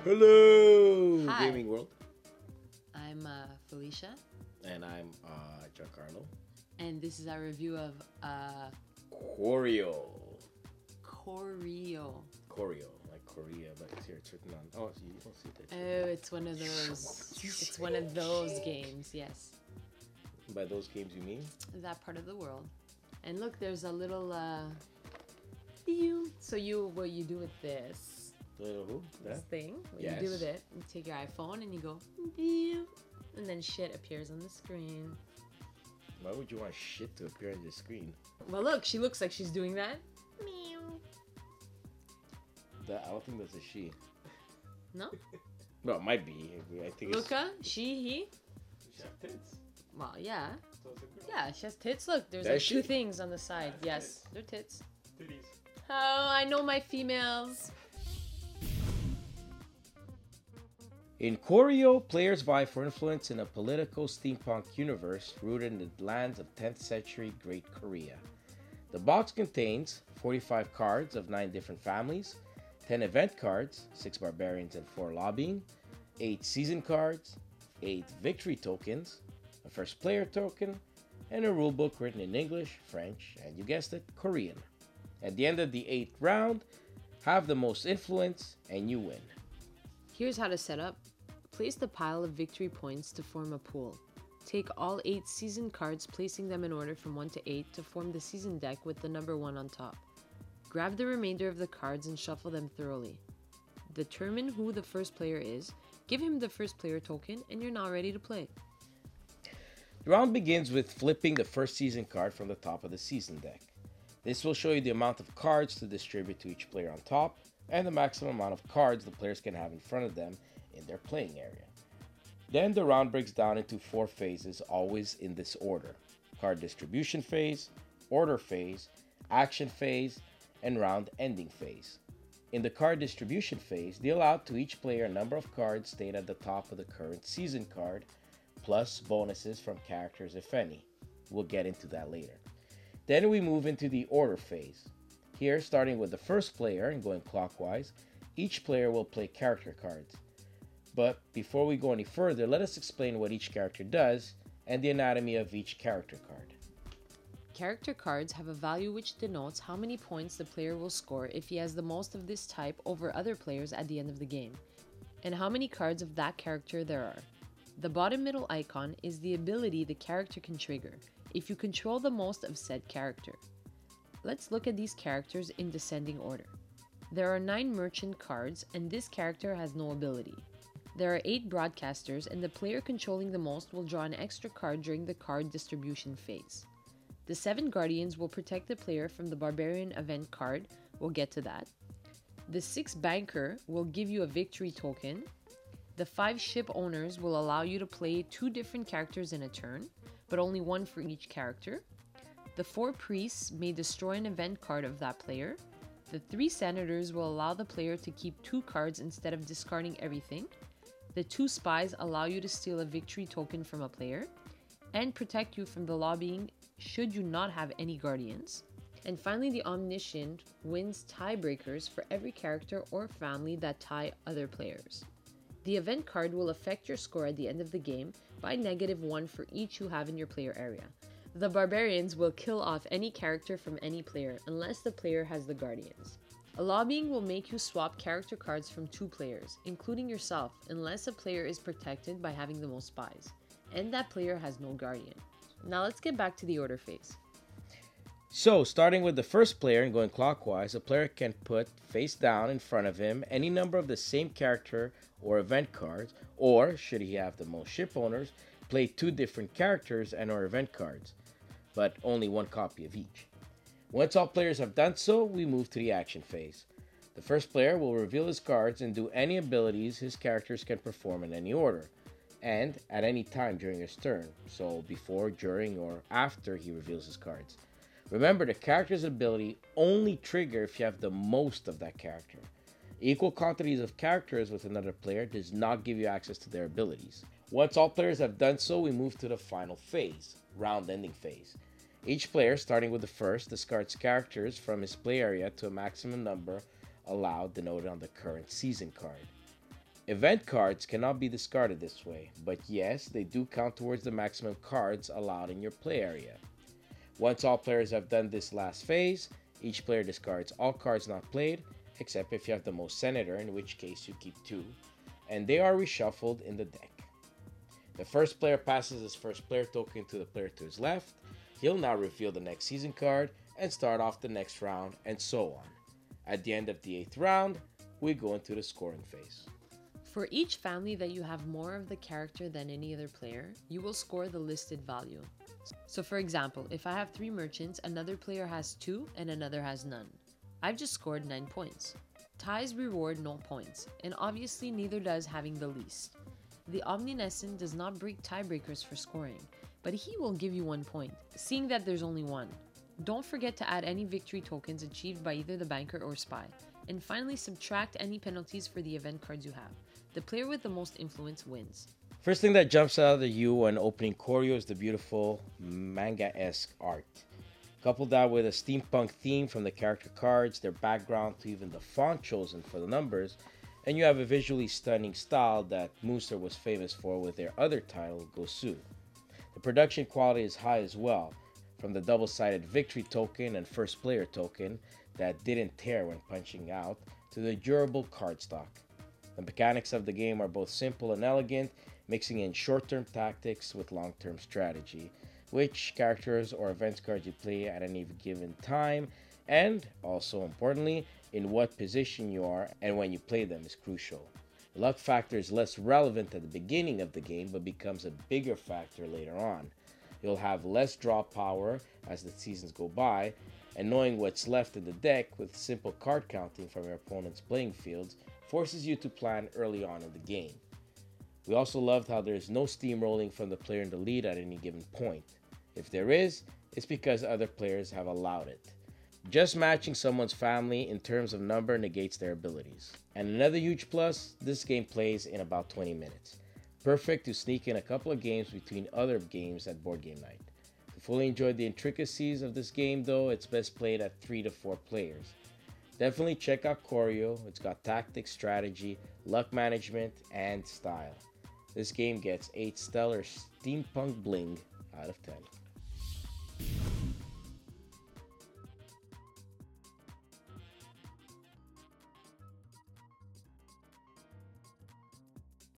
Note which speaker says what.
Speaker 1: Hello,
Speaker 2: Hi.
Speaker 1: gaming world.
Speaker 2: I'm Felicia,
Speaker 1: And I'm Giancarlo.
Speaker 2: and this is our review of
Speaker 1: Choreo.
Speaker 2: Choreo.
Speaker 1: Choreo, like Korea, but it's here. It's written on. Oh, you don't see that.
Speaker 2: Oh, it's one of those. It's one of those games. Yes,
Speaker 1: By those games, you mean?
Speaker 2: that part of the world. And look, there's a little. Pew. So what you do with this
Speaker 1: The little who?
Speaker 2: this
Speaker 1: That?
Speaker 2: thing? What you do with it? You take your iPhone and you go, pew, and then shit appears on the screen.
Speaker 1: Why would you want shit to appear on your screen?
Speaker 2: Well, look, she looks like she's doing that. Meow.
Speaker 1: I don't think that's a she.
Speaker 2: No,
Speaker 1: No, it might be. I think
Speaker 2: Luca, she, he.
Speaker 3: She have tits.
Speaker 2: Well, yeah.
Speaker 3: So it's a girl.
Speaker 2: Yeah, she has tits. Look, there's
Speaker 1: Does
Speaker 2: like
Speaker 1: she?
Speaker 2: two things on the side.
Speaker 3: Yeah,
Speaker 2: Yes, they're tits.
Speaker 3: Titties.
Speaker 2: Oh, I know my females.
Speaker 1: In Choreo, players vie for influence in a political steampunk universe rooted in the lands of 10th century Great Korea. The box contains 45 cards of 9 different families, 10 event cards, 6 barbarians and 4 lobbying, 8 season cards, 8 victory tokens, a first player token, and a rulebook written in English, French, and you guessed it, Korean. At the end of the 8th round, have the most influence and you win.
Speaker 2: Here's how to set up. Place the pile of victory points to form a pool. Take all 8 season cards, placing them in order from 1 to 8 to form the season deck with the number 1 on top. Grab the remainder of the cards and shuffle them thoroughly. Determine who the first player is, give him the first player token, and you're now ready to play.
Speaker 1: The round begins with flipping the first season card from the top of the season deck. This will show you the amount of cards to distribute to each player on top and the maximum amount of cards the players can have in front of them in their playing area. Then the round breaks down into 4 phases, always in this order: card distribution phase, order phase, action phase, and round ending phase. In the card distribution phase, deal out to each player a number of cards stated at the top of the current season card, plus bonuses from characters if any. We'll get into that later. Then we move into the order phase. Here, starting with the first player and going clockwise, each player will play character cards. But before we go any further, let us explain what each character does and the anatomy of each character card.
Speaker 2: Character cards have a value which denotes how many points the player will score if he has the most of this type over other players at the end of the game, and how many cards of that character there are. The bottom middle icon is the ability the character can trigger if you control the most of said character. Let's look at these characters in descending order. There are 9 merchant cards, and this character has no ability. There are 8 broadcasters, and the player controlling the most will draw an extra card during the card distribution phase. The 7 guardians will protect the player from the barbarian event card. We'll get to that. The 6 banker will give you a victory token. The 5 ship owners will allow you to play 2 different characters in a turn, but only 1 for each character. The 4 priests may destroy an event card of that player. The 3 senators will allow the player to keep 2 cards instead of discarding everything. The 2 spies allow you to steal a victory token from a player and protect you from the lobbying should you not have any guardians. And finally, the omniscient wins tiebreakers for every character or family that tie other players. The event card will affect your score at the end of the game by -1 for each you have in your player area. The barbarians will kill off any character from any player unless the player has the guardians. A lobbying will make you swap character cards from 2 players, including yourself, unless a player is protected by having the most spies, and that player has no guardian. Now let's get back to the order phase.
Speaker 1: So, starting with the first player and going clockwise, a player can put face down in front of him any number of the same character or event cards, or, should he have the most ship owners, play 2 different characters and or event cards, but only 1 copy of each. Once all players have done so, we move to the action phase. The first player will reveal his cards and do any abilities his characters can perform in any order, and at any time during his turn, so before, during, or after he reveals his cards. Remember, the character's ability only trigger if you have the most of that character. Equal quantities of characters with another player does not give you access to their abilities. Once all players have done so, we move to the final phase, round ending phase. Each player, starting with the first, discards characters from his play area to a maximum number allowed denoted on the current season card. Event cards cannot be discarded this way, but yes, they do count towards the maximum cards allowed in your play area. Once all players have done this last phase, each player discards all cards not played, except if you have the most Senator, in which case you keep 2, and they are reshuffled in the deck. The first player passes his first player token to the player to his left. He'll now reveal the next season card and start off the next round, and so on. At the end of the 8th round, we go into the scoring phase.
Speaker 2: For each family that you have more of the character than any other player, you will score the listed value. So for example, if I have 3 merchants, another player has 2 and another has none. I've just scored 9 points. Ties reward no points, and obviously neither does having the least. The Omninescent does not break tiebreakers for scoring, but he will give you 1 point, seeing that there's only one. Don't forget to add any victory tokens achieved by either the Banker or Spy, and finally subtract any penalties for the event cards you have. The player with the most influence wins.
Speaker 1: First thing that jumps out of you when opening Choreo is the beautiful manga-esque art. Couple that with a steampunk theme from the character cards, their background to even the font chosen for the numbers, and you have a visually stunning style that Mooster was famous for with their other title, Gosu. The production quality is high as well, from the double-sided victory token and first player token that didn't tear when punching out, to the durable cardstock. The mechanics of the game are both simple and elegant, mixing in short-term tactics with long-term strategy, which characters or event cards you play at any given time, and, also importantly, in what position you are and when you play them is crucial. The luck factor is less relevant at the beginning of the game, but becomes a bigger factor later on. You'll have less draw power as the seasons go by, and knowing what's left in the deck with simple card counting from your opponent's playing fields forces you to plan early on in the game. We also loved how there is no steamrolling from the player in the lead at any given point. If there is, it's because other players have allowed it. Just matching someone's family in terms of number negates their abilities. And another huge plus, this game plays in about 20 minutes. Perfect to sneak in a couple of games between other games at board game night. To fully enjoy the intricacies of this game though, it's best played at 3 to 4 players. Definitely check out Choreo. It's got tactics, strategy, luck management, and style. This game gets 8 stellar steampunk bling out of 10.